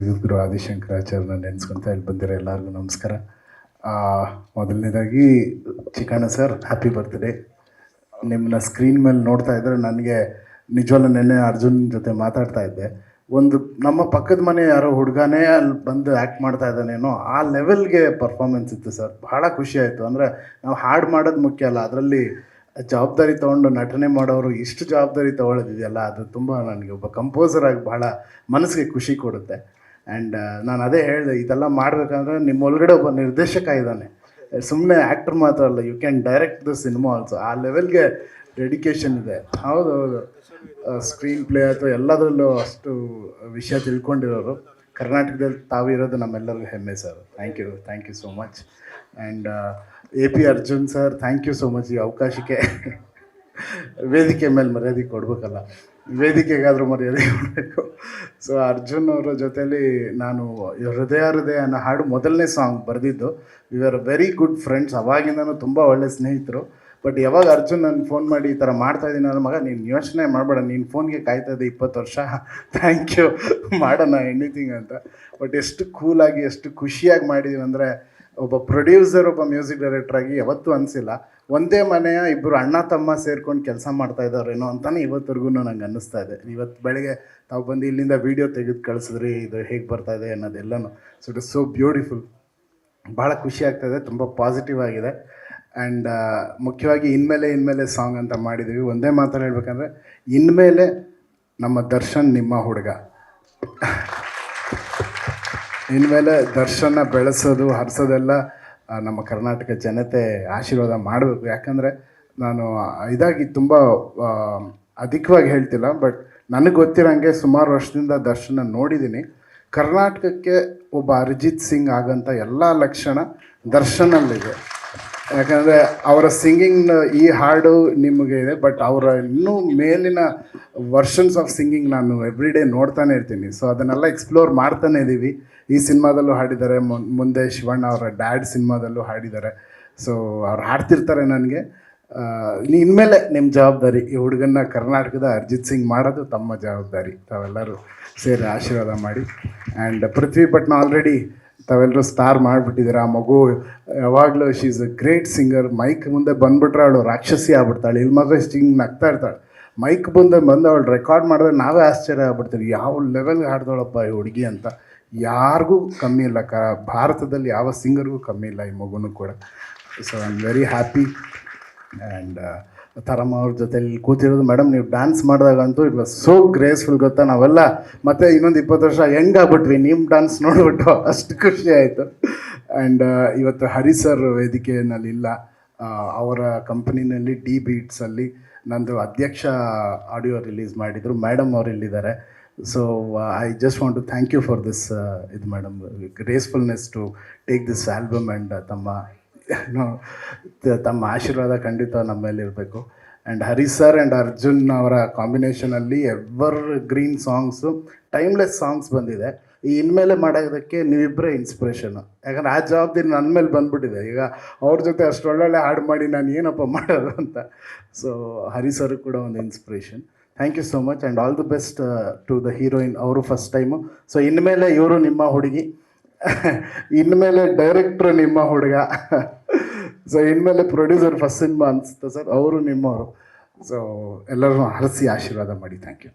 ಜಗದ್ಗುರು ಆದಿಶಂಕರಾಚಾರ್ಯನ ನೆನೆಸ್ಕೊಂತ ಇಲ್ಲಿ ಬಂದಿರೋ ಎಲ್ಲರಿಗೂ ನಮಸ್ಕಾರ. ಮೊದಲನೇದಾಗಿ ಚಿಕ್ಕಣ್ಣ ಸರ್, ಹ್ಯಾಪಿ ಬರ್ತ್ಡೇ. ನಿಮ್ಮನ್ನ ಸ್ಕ್ರೀನ್ ಮೇಲೆ ನೋಡ್ತಾ ಇದ್ದರೆ ನನಗೆ ನಿಜವಲ್ಲ, ನೆನ್ನೆ ಅರ್ಜುನ್ ಜೊತೆ ಮಾತಾಡ್ತಾ ಇದ್ದೆ. ಒಂದು ನಮ್ಮ ಪಕ್ಕದ ಮನೆ ಯಾರೋ ಹುಡುಗನೇ ಅಲ್ಲಿ ಬಂದು ಆ್ಯಕ್ಟ್ ಮಾಡ್ತಾ ಇದ್ದಾನೇನೋ ಆ ಲೆವೆಲ್ಗೆ ಪರ್ಫಾರ್ಮೆನ್ಸ್ ಇತ್ತು ಸರ್. ಭಾಳ ಖುಷಿ ಆಯಿತು. ಅಂದರೆ ನಾವು ಹಾಡು ಮಾಡೋದು ಮುಖ್ಯ ಅಲ್ಲ, ಅದರಲ್ಲಿ ಜವಾಬ್ದಾರಿ ತೊಗೊಂಡು ನಟನೆ ಮಾಡೋರು ಇಷ್ಟು ಜವಾಬ್ದಾರಿ ತೊಗೊಳ್ಳೋದಿದೆಯಲ್ಲ, ಅದು ತುಂಬ ನನಗೆ ಒಬ್ಬ ಕಂಪೋಸರ್ ಆಗಿ ಭಾಳ ಮನಸ್ಸಿಗೆ ಖುಷಿ ಕೊಡುತ್ತೆ. ಆ್ಯಂಡ್ ನಾನು ಅದೇ ಹೇಳಿದೆ, ಇದೆಲ್ಲ ಮಾಡಬೇಕಂದ್ರೆ ನಿಮ್ಮ ಒಳಗಡೆ ಒಬ್ಬ ನಿರ್ದೇಶಕ ಇದ್ದಾನೆ, ಸುಮ್ಮನೆ ಆ್ಯಕ್ಟರ್ ಮಾತ್ರ ಅಲ್ಲ, you can direct the cinema also. ಆ ಲೆವೆಲ್ಗೆ ಡೆಡಿಕೇಶನ್ ಇದೆ. ಹೌದು, ಸ್ಕ್ರೀನ್ ಪ್ಲೇ ಅಥವಾ ಎಲ್ಲದರಲ್ಲೂ ಅಷ್ಟು ವಿಷಯ ತಿಳ್ಕೊಂಡಿರೋರು ಕರ್ನಾಟಕದಲ್ಲಿ ತಾವಿರೋದು ನಮ್ಮೆಲ್ಲರಿಗೂ ಹೆಮ್ಮೆ sir. Thank you so much. And AP Arjun sir, thank you so much. ಈ ಅವಕಾಶಕ್ಕೆ ವೇದಿಕೆ ಮೇಲೆ ಮರ್ಯಾದೆ ಕೊಡಬೇಕಲ್ಲ, ವೇದಿಕೆಗಾದರೂ ಮರ್ಯಾದೆ ಕೊಡಬೇಕು. ಸೊ ಅರ್ಜುನ್ ಅವರ ಜೊತೆಲಿ ನಾನು ಹೃದಯ ಅನ್ನೋ ಹಾಡು ಮೊದಲನೇ ಸಾಂಗ್ ಬರೆದಿದ್ದು. We are very good friends, ಅವಾಗಿಂದನೂ ತುಂಬ ಒಳ್ಳೆ ಸ್ನೇಹಿತರು. ಬಟ್ ಯಾವಾಗ ಅರ್ಜುನ್ ನನಗೆ ಫೋನ್ ಮಾಡಿ ಈ ಥರ ಮಾಡ್ತಾಯಿದ್ದೀನಿ ನನ್ನ ಮಗ, ನೀನು ಯೋಚನೆ ಮಾಡಬೇಡ, ನೀನು ಫೋನ್ಗೆ ಕಾಯ್ತಾ ಇದ್ದೆ 20 ವರ್ಷ, ಥ್ಯಾಂಕ್ ಯು, ಮಾಡೋಣ ಎನಿಥಿಂಗ್ ಅಂತ. ಬಟ್ ಎಷ್ಟು ಕೂಲಾಗಿ ಎಷ್ಟು ಖುಷಿಯಾಗಿ ಮಾಡಿದ್ದೀವಿ ಅಂದರೆ, ಒಬ್ಬ ಪ್ರೊಡ್ಯೂಸರ್ ಒಬ್ಬ ಮ್ಯೂಸಿಕ್ ಡೈರೆಕ್ಟ್ರಾಗಿ ಯಾವತ್ತೂ ಅನಿಸಿಲ್ಲ. ಒಂದೇ ಮನೆಯ ಇಬ್ಬರು ಅಣ್ಣ ತಮ್ಮ ಸೇರ್ಕೊಂಡು ಕೆಲಸ ಮಾಡ್ತಾ ಇದ್ದಾರೇನೋ ಅಂತಲೇ ಇವತ್ತರೆಗೂ ನಂಗೆ ಅನ್ನಿಸ್ತಾ ಇದೆ. ಇವತ್ತು ಬೆಳಗ್ಗೆ ತಾವು ಬಂದು ಇಲ್ಲಿಂದ ವೀಡಿಯೋ ತೆಗೆದು ಕಳಿಸಿದ್ರಿ, ಇದು ಹೇಗೆ ಬರ್ತಾಯಿದೆ ಅನ್ನೋದೆಲ್ಲನೂ. So it is so beautiful. ಭಾಳ ಖುಷಿ ಆಗ್ತಾಯಿದೆ, ತುಂಬ ಪಾಸಿಟಿವ್ ಆಗಿದೆ. ಆ್ಯಂಡ್ ಮುಖ್ಯವಾಗಿ ಇನ್ಮೇಲೆ ಸಾಂಗ್ ಅಂತ ಮಾಡಿದ್ದೀವಿ. ಒಂದೇ ಮಾತನ್ನು ಹೇಳ್ಬೇಕಂದ್ರೆ, ಇನ್ಮೇಲೆ ನಮ್ಮ ದರ್ಶನ್ ನಿಮ್ಮ ಹುಡುಗ. ಇನ್ಮೇಲೆ ದರ್ಶನ ಬೆಳೆಸೋದು ಹರಿಸೋದೆಲ್ಲ ನಮ್ಮ ಕರ್ನಾಟಕ ಜನತೆ ಆಶೀರ್ವಾದ ಮಾಡಬೇಕು. ಯಾಕಂದರೆ ನಾನು ಇದಾಗಿ ತುಂಬ ಅಧಿಕವಾಗಿ ಹೇಳ್ತಿಲ್ಲ, ಬಟ್ ನನಗೆ ಗೊತ್ತಿರೋಂಗೆ ಸುಮಾರು ವರ್ಷದಿಂದ ದರ್ಶನ ನೋಡಿದ್ದೀನಿ. ಕರ್ನಾಟಕಕ್ಕೆ ಒಬ್ಬ ಅರಿಜಿತ್ ಸಿಂಗ್ ಆಗೋಂಥ ಎಲ್ಲ ಲಕ್ಷಣ ದರ್ಶನಲ್ಲಿದೆ. ಯಾಕಂದರೆ ಅವರ ಸಿಂಗಿಂಗ್ ಈ ಹಾಡು ನಿಮಗೆ ಇದೆ, ಬಟ್ ಅವರ ಇನ್ನೂ ಮೇಲಿನ ವರ್ಷನ್ಸ್ ಆಫ್ ಸಿಂಗಿಂಗ್ ನಾನು ಎವ್ರಿ ಡೇ ನೋಡ್ತಾನೆ ಇರ್ತೀನಿ. ಸೊ ಅದನ್ನೆಲ್ಲ ಎಕ್ಸ್ಪ್ಲೋರ್ ಮಾಡ್ತಾನೆ ಇದ್ದೀವಿ. ಈ ಸಿನಿಮಾದಲ್ಲೂ ಹಾಡಿದ್ದಾರೆ, ಮುಂದೆ ಶಿವಣ್ಣ ಅವರ ಡ್ಯಾಡ್ ಸಿನಿಮಾದಲ್ಲೂ ಹಾಡಿದ್ದಾರೆ. ಸೊ ಅವ್ರು ಹಾಡ್ತಿರ್ತಾರೆ ನನಗೆ. ಇನ್ಮೇಲೆ ನಿಮ್ಮ ಜವಾಬ್ದಾರಿ, ಈ ಹುಡುಗನ್ನ ಕರ್ನಾಟಕದ ಅರಿಜಿತ್ ಸಿಂಗ್ ಮಾಡೋದು ತಮ್ಮ ಜವಾಬ್ದಾರಿ. ತಾವೆಲ್ಲರೂ ಸೇರಿ ಆಶೀರ್ವಾದ ಮಾಡಿ. ಆ್ಯಂಡ್ ಪೃಥ್ವಿ ಭಟ್ನ ಆಲ್ರೆಡಿ ತಾವೆಲ್ಲರೂ ಸ್ಟಾರ್ ಮಾಡಿಬಿಟ್ಟಿದ್ದೀರ. ಆ ಮಗು ಯಾವಾಗಲೂ she is a great singer. Mic ಮುಂದೆ ಬಂದುಬಿಟ್ರೆ ಅವಳು ರಾಕ್ಷಸಿ ಆಗ್ಬಿಡ್ತಾಳೆ. ಇಲ್ಲಿ ಮಾತ್ರ ಹಿಂಗೆ ನಗ್ತಾ ಇರ್ತಾಳೆ. ಮೈಕ್ ಬಂದು ಅವಳು ರೆಕಾರ್ಡ್ ಮಾಡಿದ್ರೆ ನಾವೇ ಆಶ್ಚರ್ಯ ಆಗ್ಬಿಡ್ತೀವಿ, ಯಾವ ಲೆವೆಲ್ಗೆ ಹಾಡ್ದವಳಪ್ಪ ಈ ಹುಡುಗಿ ಅಂತ. ಯಾರಿಗೂ ಕಮ್ಮಿ ಇಲ್ಲ, ಭಾರತದಲ್ಲಿ ಯಾವ ಸಿಂಗರ್ಗೂ ಕಮ್ಮಿ ಇಲ್ಲ ಈ ಮಗುನೂ ಕೂಡ. So I am very happy. And ತರಮ್ಮ ಅವ್ರ ಜೊತೆಲಿ ಕೂತಿರೋದು, ಮೇಡಮ್ ನೀವು ಡ್ಯಾನ್ಸ್ ಮಾಡಿದಾಗಂತೂ ಇಟ್ ವಾಸ್ ಸೋ ಗ್ರೇಸ್ಫುಲ್, ಗೊತ್ತಾ. ನಾವೆಲ್ಲ ಮತ್ತೆ ಇನ್ನೊಂದು 20 ವರ್ಷ ಹೆಂಗಾಗ್ಬಿಟ್ವಿ ನಿಮ್ಮ ಡ್ಯಾನ್ಸ್ ನೋಡಿಬಿಟ್ಟು, ಅಷ್ಟು ಖುಷಿ ಆಯಿತು. ಆ್ಯಂಡ್ ಇವತ್ತು ಹರಿ ಸರ್ ವೇದಿಕೆಯಲ್ಲಿಲ್ಲ, ಅವರ ಕಂಪ್ನಿನಲ್ಲಿ ಡಿ ಬೀಟ್ಸಲ್ಲಿ ನಂದು ಅಧ್ಯಕ್ಷ ಆಡಿಯೋ ರಿಲೀಸ್ ಮಾಡಿದರು. ಮೇಡಮ್ ಅವರು ಇಲ್ಲಿದ್ದಾರೆ. So I just want to thank you for this ಇದು madam, gracefulness to take this album. And ತಮ್ಮ ಆಶೀರ್ವಾದ ಖಂಡಿತ ನಮ್ಮ ಮೇಲೆ ಇರಬೇಕು. And Hari sir and Arjun ಅವರ ಕಾಂಬಿನೇಷನಲ್ಲಿ evergreen songs, timeless songs ಬಂದಿದೆ. ಈ ಇನ್ಮೇಲೆ ಮಾಡೋದಕ್ಕೆ ನೀವಿಬ್ಬರೇ ಇನ್ಸ್ಪಿರೇಷನು. ಯಾಕಂದರೆ ಆ ಜವಾಬ್ದಾರಿ ನನ್ನ ಮೇಲೆ ಬಂದುಬಿಟ್ಟಿದೆ. ಈಗ ಅವ್ರ ಜೊತೆ ಅಷ್ಟು ಒಳ್ಳೊಳ್ಳೆ ಹಾಡು ಮಾಡಿ ನಾನು ಏನಪ್ಪ ಮಾಡೋದು ಅಂತ. ಸೊ ಹರಿ ಸರ್ ಕೂಡ ಒಂದು inspiration. Thank you so much and all the best to the heroine. ಅವರು ಫಸ್ಟ್ ಟೈಮು. ಸೊ ಇನ್ಮೇಲೆ ಇವರು ನಿಮ್ಮ ಹುಡುಗಿ, ಇನ್ಮೇಲೆ ಡೈರೆಕ್ಟ್ರು ನಿಮ್ಮ ಹುಡುಗ, ಸೊ ಇನ್ಮೇಲೆ ಪ್ರೊಡ್ಯೂಸರ್ ಫಸ್ಟ್ ಸಿನಿಮಾ ಅನಿಸುತ್ತೆ ಸರ್, ಅವರು ನಿಮ್ಮವರು. ಸೊ ಎಲ್ಲರೂ ಹರಿಸಿ ಆಶೀರ್ವಾದ ಮಾಡಿ. Thank you.